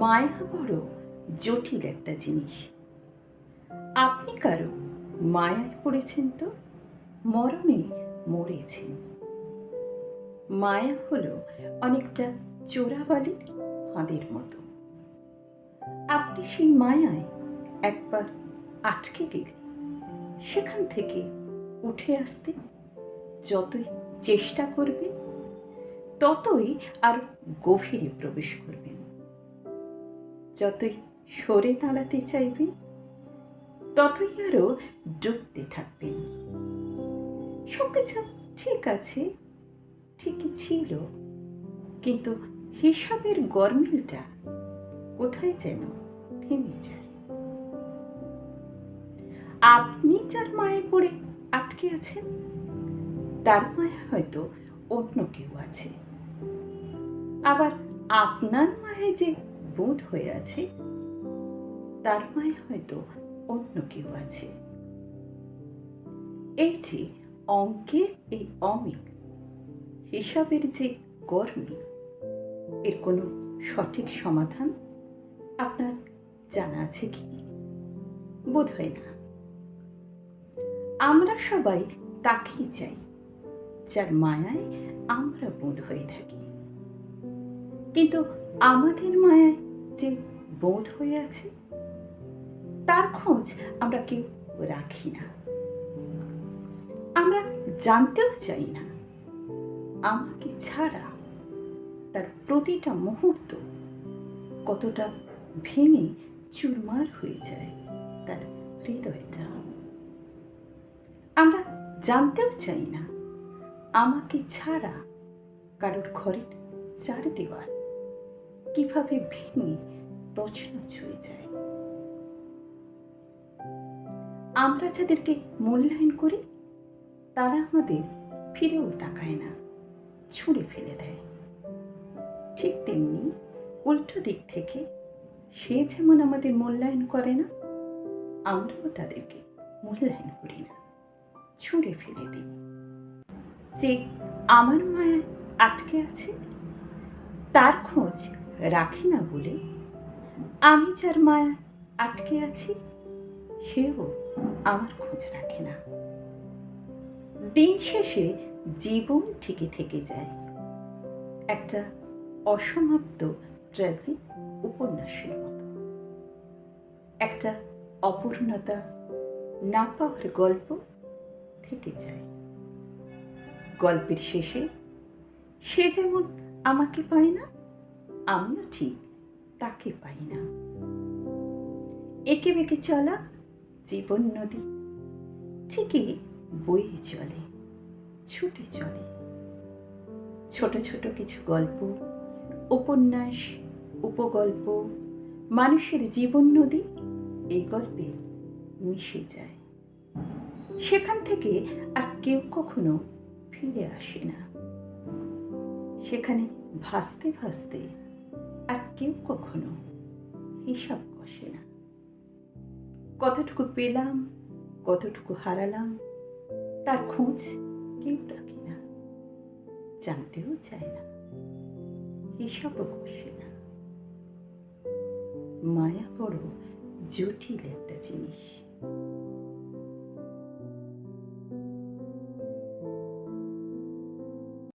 মায়া বড় জটিল একটা জিনিস। আপনি কারো মায়ায় পড়েছেন তো মরণে মরেছেন। মায়া হলো অনেকটা চোরাবালির ফাঁদের মতো। আপনি সেই মায়ায় একবার আটকে গেলে সেখান থেকে উঠে আসতে যতই চেষ্টা করবেন ততই আর গভীরে প্রবেশ করবেন। যতই সরে দাঁড়াতে চাইবেন ততই আরও ডুবতে থাকবেন। সবকিছু ঠিক আছে, ঠিকই ছিল, কিন্তু হিসাবের গরমিলটা কোথায় যেন থেমে যায়। আপনি যার মায়ে পড়ে আটকে আছেন তার মায়া হয়তো অন্য কেউ আছে। আবার আপনার মায়ে যে বোধ হয়ে আছে তার মায়ে হয়তো অন্য কেউ আছে। এই যে অঙ্কের এই অমিল, হিসাবের যে গরমিল, এর কোনো সঠিক সমাধান আপনার জানা আছে কি? বোধ হয় না। আমরা সবাই তাকেই চাই যার মায়ায় আমরা বোধ হয়ে থাকি, কিন্তু আমাদের মায়ায় যে বোধ হয়ে আছে তার খোঁজ আমরা কেউ রাখি না। আমরা জানতেও চাই না আমাকে ছাড়া তার প্রতিটা মুহূর্ত কতটা ভেঙে চুরমার হয়ে যায় তার হৃদয়টা। আমরা জানতেও চাই না আমাকে ছাড়া কারোর ঘরের চার দেওয়াল কিভাবে ভেঙে তছনছ হয়ে যায়। আমরা যাদেরকে মূল্যায়ন করি তারা আমাদের ফিরেও তাকায় না, ছুঁড়ে ফেলে দেয়। ঠিক তেমনি উল্টো দিক থেকে সে যেমন আমাদের মূল্যায়ন করে না, আমরাও তাদেরকে মূল্যায়ন করি না, ছুঁড়ে ফেলে দিই। যে আমার মায়ায় আটকে আছে তার খোঁজ রাখি না বলে আমি যার মায়ায় আটকে আছি সেও আমার খোঁজ রাখে না। দিন শেষে জীবন ঠিকই থেকে যায় একটা অসমাপ্ত ট্র্যাজিক উপন্যাসের মতো। একটা অপূর্ণতা না পাওয়ার গল্প থেকে যায়। গল্পের শেষে সে যেমন আমাকে পায় না, আমিও ঠিক তাকে পাই না। এঁকে বেঁকে চলা জীবন নদী ঠিকই বয়ে চলে, ছুটে চলে। ছোট ছোট কিছু গল্প, উপন্যাস, উপগল্প, মানুষের জীবন নদী এই গল্পে মিশে যায়। সেখান থেকে আর কেউ কখনো ফিরে আসে না। সেখানে ভাসতে ভাসতে আর কেউ কখনো হিসাব কষে না। কতটুকু পেলাম, কতটুকু হারালাম তার খোঁজ কেউ রাখে না, জানতেও চায় না, হিসাবও কষে না। মায়া বড় জটিল একটা জিনিস।